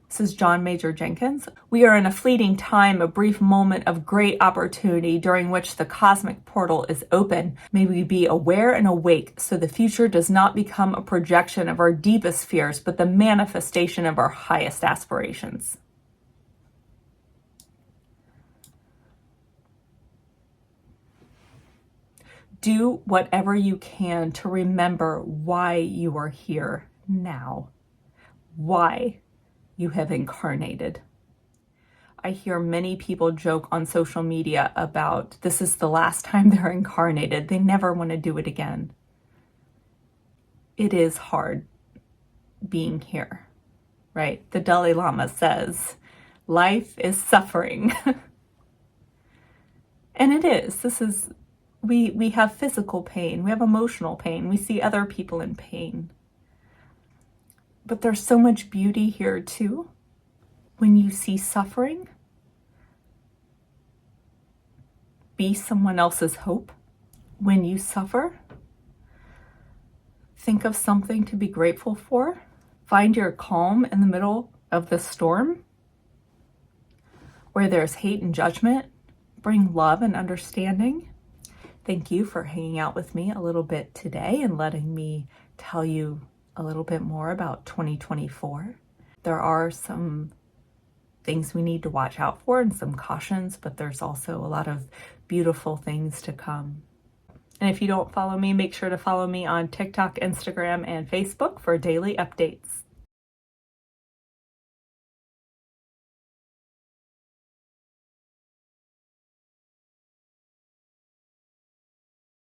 This is John Major Jenkins. We are in a fleeting time, a brief moment of great opportunity during which the cosmic portal is open. May we be aware and awake so the future does not become a projection of our deepest fears, but the manifestation of our highest aspirations. Do whatever you can to remember why you are here now, why you have incarnated. I hear many people joke on social media about this is the last time they're incarnated. They never want to do it again. It is hard being here, right? The Dalai Lama says, life is suffering. And it is. We have physical pain, we have emotional pain, we see other people in pain. But there's so much beauty here too. When you see suffering, be someone else's hope. When you suffer, think of something to be grateful for. Find your calm in the middle of the storm. Where there's hate and judgment, bring love and understanding. Thank you for hanging out with me a little bit today and letting me tell you a little bit more about 2024. There are some things we need to watch out for and some cautions, but there's also a lot of beautiful things to come. And if you don't follow me, make sure to follow me on TikTok, Instagram, and Facebook for daily updates.